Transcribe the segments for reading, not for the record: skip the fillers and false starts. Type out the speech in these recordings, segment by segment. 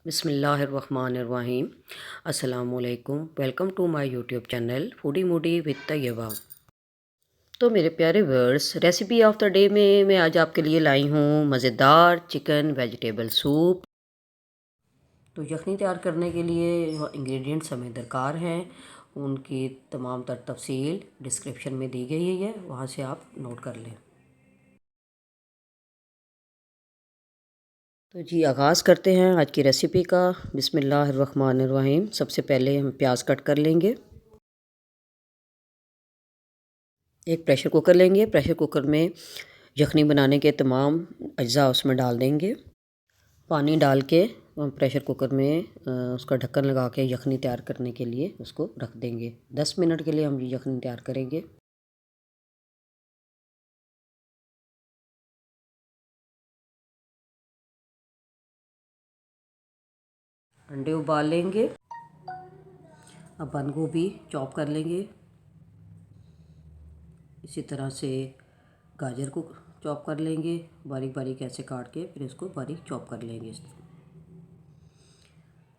बिस्मिल्लाहिर्रहमानिर्रहीम। अस्सलामुअलैकुम। Welcome to my YouTube channel Foodie Moody with Tayyaba. तो मेरे प्यारे viewers, recipe of the day में मैं आज आपके लिए लाई हूँ मज़ेदार चिकन वेजिटेबल सूप। तो यखनी तैयार करने के लिए इंग्रेडिएंट्स हमें दरकार हैं, उनकी तमाम तर तफसील डिस्क्रिप्शन में दी गई है, वहाँ से आप नोट कर लें। तो जी आगाज़ करते हैं आज की रेसिपी का। बिस्मिल्लाहिर्रहमानिर्रहीम। सबसे पहले हम प्याज कट कर लेंगे। एक प्रेशर कुकर लेंगे। प्रेशर कुकर में यखनी बनाने के तमाम अज्जा उसमें डाल देंगे। पानी डाल के प्रेशर कुकर में उसका ढक्कन लगा के यखनी तैयार करने के लिए उसको रख देंगे। 10 मिनट के लिए हम यखनी तैयार करेंगे। अंडे उबाल लेंगे। अब बंद गोभी चॉप कर लेंगे। इसी तरह से गाजर को चॉप कर लेंगे, बारीक बारीक ऐसे काट के फिर इसको बारीक चॉप कर लेंगे।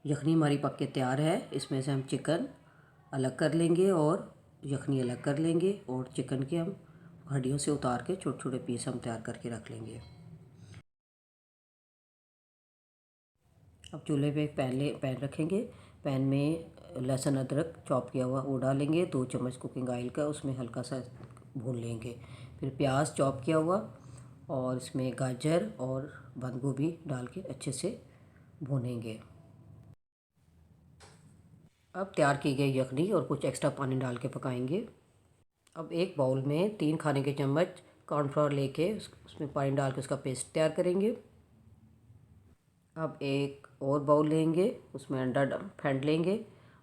यखनी हमारी पक के तैयार है। इसमें से हम चिकन अलग कर लेंगे और यखनी अलग कर लेंगे और चिकन के हम हड्डियों से उतार के छोटे छोटे पीस हम तैयार करके रख लेंगे। अब चूल्हे पे एक पैन रखेंगे। पैन में लहसुन अदरक चॉप किया हुआ वो डालेंगे। 2 चम्मच कुकिंग ऑयल का उसमें हल्का सा भून लेंगे। फिर प्याज चॉप किया हुआ और इसमें गाजर और बंद गोभी डाल के अच्छे से भूनेंगे। अब तैयार की गई यखनी और कुछ एक्स्ट्रा पानी डाल के पकाएंगे। अब एक बाउल में 3 खाने के चम्मच कॉर्नफ्लोर लेके उसमें पानी डाल के उसका पेस्ट तैयार करेंगे। अब एक और बाउल लेंगे, उसमें अंडा फेंट लेंगे।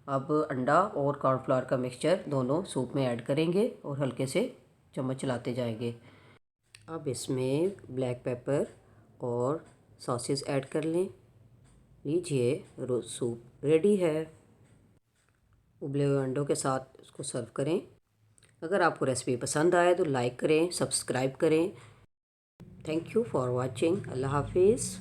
अब अंडा और कॉर्नफ्लोर का मिक्सचर दोनों सूप में ऐड करेंगे और हल्के से चम्मच चलाते जाएंगे। अब इसमें ब्लैक पेपर और सॉसेस ऐड कर लें। लीजिए सूप रेडी है। उबले हुए अंडों के साथ इसको सर्व करें। अगर आपको रेसिपी पसंद आए तो लाइक करें, सब्सक्राइब करें। Thank you for watching. अल्लाह हाफिज़।